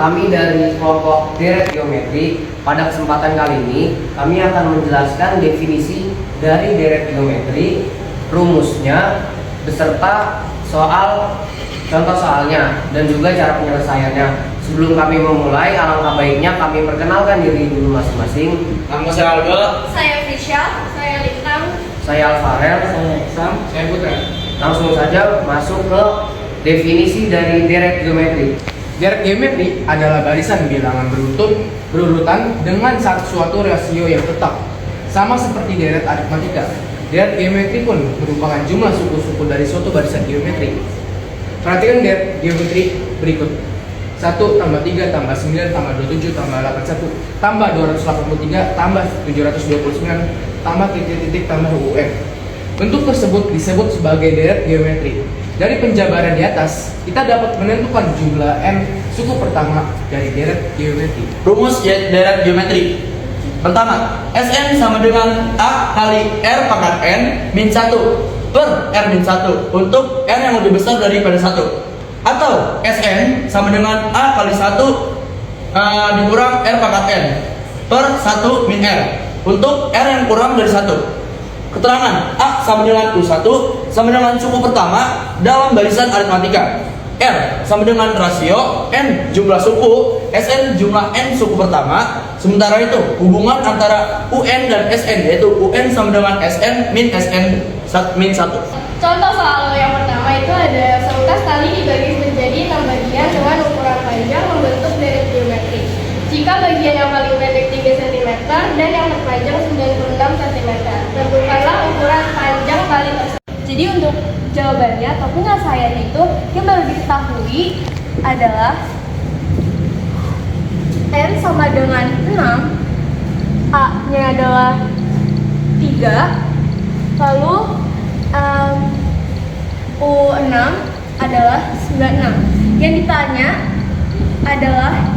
kami dari kelompok deret geometri. Pada kesempatan kali ini, kami akan menjelaskan definisi dari deret geometri, rumusnya, beserta soal contoh soalnya, dan juga cara penyelesaiannya. Sebelum kami memulai, alangkah baiknya kami perkenalkan diri dulu masing-masing. Nama saya Alga. Saya Fisya. Saya Lintang. Saya Alfarel. Saya Sam. Saya Putra. Langsung saja masuk ke definisi dari deret geometri. Deret geometri adalah barisan bilangan berurutan dengan suatu rasio yang tetap, sama seperti deret aritmatika. Deret geometri pun merupakan jumlah suku-suku dari suatu barisan geometri. Perhatikan deret geometri berikut: 1 tambah 3 tambah 9 tambah 27 tambah 81 tambah 283 tambah 729 tambah titik-titik tambah UM. Bentuk tersebut disebut sebagai deret geometri. Dari penjabaran di atas, kita dapat menentukan jumlah n suku pertama dari deret geometri. Rumus deret geometri. Pertama, Sn sama dengan A kali R pangkat N min 1 per R min 1 untuk R yang lebih besar daripada 1. Atau Sn sama dengan A kali 1 dikurang R pangkat N per 1 min R untuk R yang kurang dari 1. Keterangan A sama dengan U1 sama dengan suku pertama dalam barisan aritmatika. R sama dengan rasio N jumlah suku, Sn jumlah N suku pertama. Sementara itu hubungan antara UN dan Sn yaitu UN sama dengan Sn min Sn min 1. Contoh soal yang pertama itu ada seutas tali dibagi menjadi 6 bagian dengan ukuran panjang membentuk deret geometri. Jika bagian yang paling pendek 3 cm dan yang terpanjang 96 cm, tentukanlah ukuran panjang tali tersebut. Jadi untuk jawabannya atau penyelesaiannya itu yang perlu diketahui adalah N sama dengan 6, A-nya adalah 3, lalu U6 adalah 96. Yang ditanya adalah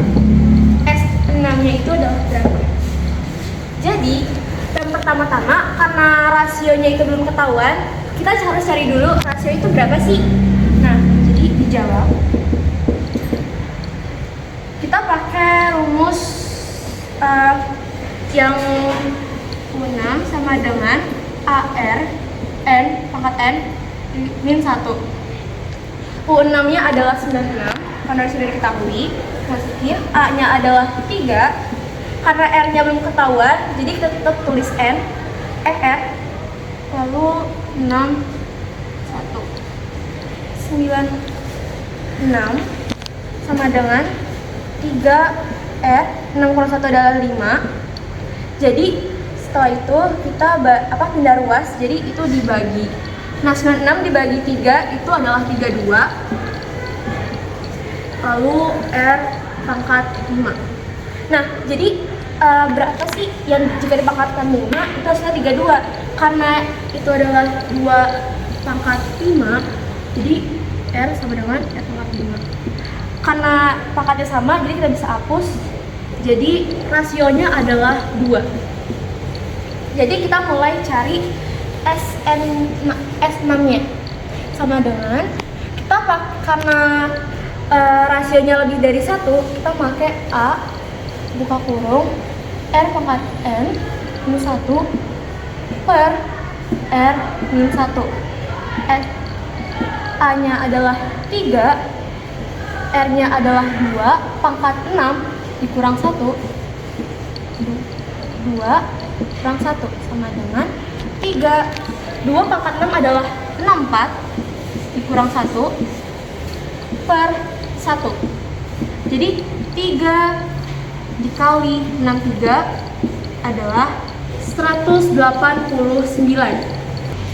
S6-nya itu adalah berapa. Jadi yang pertama-tama karena rasionya itu belum ketahuan, kita harus cari dulu rasio itu berapa sih. Nah, jadi dijawab kita pakai rumus yang U6 sama dengan AR N pangkat N min 1. U6 nya adalah 96 karena sudah diketahui. Masukin A-nya adalah 3 karena R-nya belum ketahuan, jadi kita tetap tulis N R lalu 6 1 96 sama dengan 3 R 6 kurang 1 adalah 5. Jadi setelah itu kita pindah ruas, jadi itu dibagi. Nah 96 dibagi 3 itu adalah 32, lalu R pangkat 5. Nah jadi berapa sih yang jika dipangkatkan 5 itu hasilnya 32. Karena itu adalah 2 pangkat 5, jadi R sama dengan R pangkat 5. Karena pangkatnya sama, jadi kita bisa hapus. Jadi rasionya adalah 2. Jadi kita mulai cari S6-nya sama dengan kita karena rasionya lebih dari 1, kita pakai A buka kurung R pangkat N minus 1 per R minus 1. A-nya adalah 3, R-nya adalah 2, pangkat 6 dikurang 1, 2 kurang 1 sama dengan 3. 2 pangkat 6 adalah 64 dikurang 1 per 1. Jadi 3 dikali 63 adalah 189.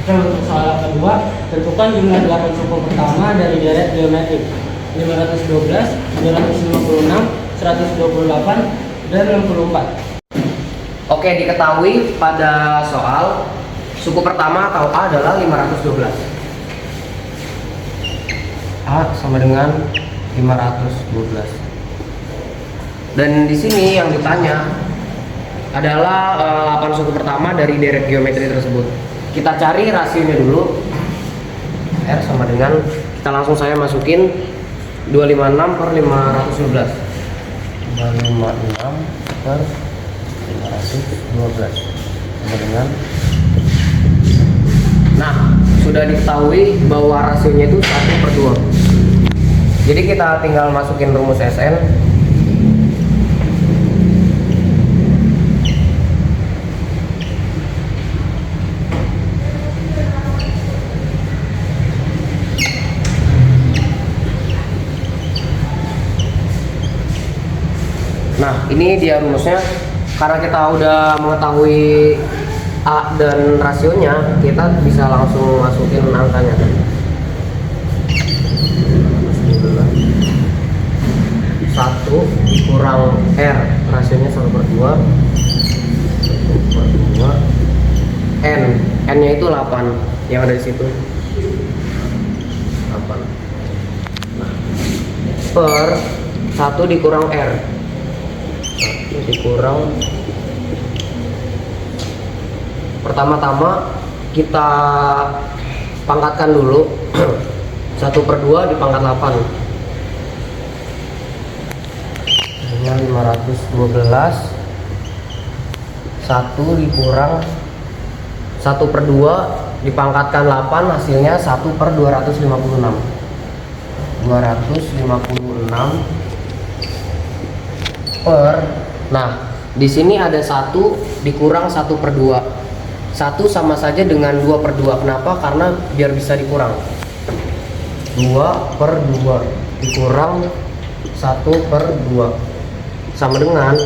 Untuk soal kedua, tentukan jumlah 8 suku pertama dari deret geometri: 512, 256, 128, dan 64. Oke, diketahui pada soal suku pertama atau A adalah 512. A sama dengan 512. Dan di sini yang ditanya adalah 8 suku pertama dari deret geometri tersebut. Kita cari rasionya dulu. R sama dengan, kita langsung saya masukin 256 per 512. 256 per 512 sama dengan, nah sudah diketahui bahwa rasionya itu 1/2. Jadi kita tinggal masukin rumus SN. Nah, ini dia rumusnya. Karena kita udah mengetahui A dan rasionya, kita bisa langsung masukin angkanya. 1 dikurang R, rasionya 1/2. 1/2 N nya itu 8 yang ada di situ, 8. Nah, per 1 dikurang R, 1 dikurang, pertama-tama kita pangkatkan dulu. 1/2 dipangkat 8 dengan 512. 1 dikurang 1/2 dipangkatkan 8, hasilnya 1/256. 256 per, nah di sini ada 1 dikurang 1/2. 1 sama saja dengan 2/2. Kenapa? Karena biar bisa dikurang. 2/2 dikurang 1/2 sama dengan,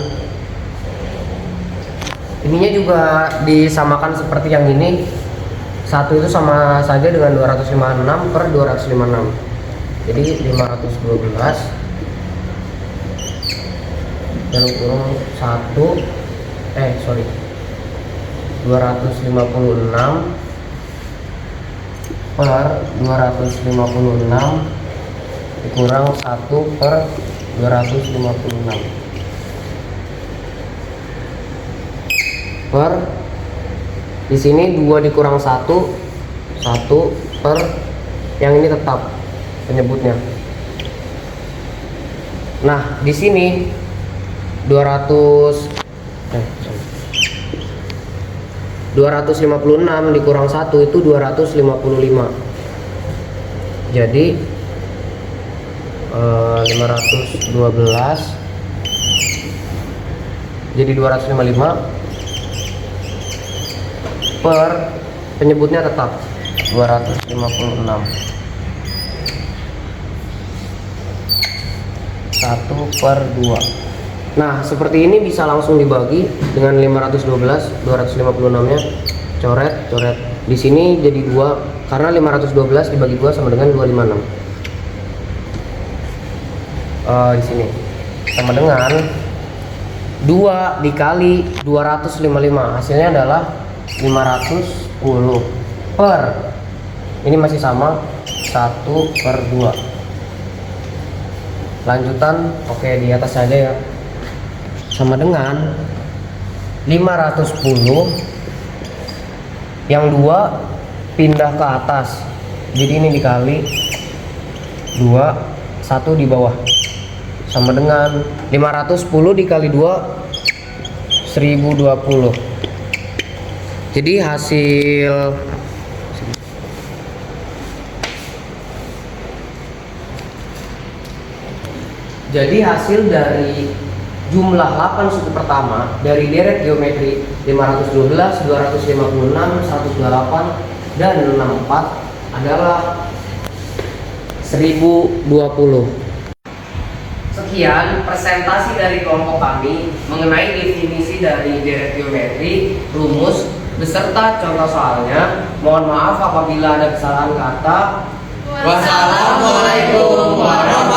ininya juga disamakan seperti yang ini. 1 itu sama saja dengan 256 per 256. Jadi 512 dan kurang 256 per 256 dikurang 1 per 256 per, di sini 2 dikurang 1 per, yang ini tetap penyebutnya. Nah, di sini 256 dikurang 1 itu 255. Jadi 512 jadi 255 per, penyebutnya tetap 256. 1/2. Nah, seperti ini bisa langsung dibagi dengan 512, 256 nya coret. Di sini jadi 2 karena 512 dibagi 2 sama dengan 256. Di sini sama dengan 2 dikali 255, hasilnya adalah 510 per, ini masih sama 1/2. Lanjutan, oke, di atas aja ya, sama dengan 510, yang 2 pindah ke atas, jadi ini dikali 2, 1 di bawah, sama dengan 510 dikali 2 1020. Jadi hasil dari jumlah 8 suku pertama dari deret geometri 512, 256, 128 dan 64 adalah 1020. Sekian presentasi dari kelompok kami mengenai definisi dari deret geometri, rumus, beserta contoh soalnya. Mohon maaf apabila ada kesalahan kata. Wassalamualaikum warahmatullahi wabarakatuh.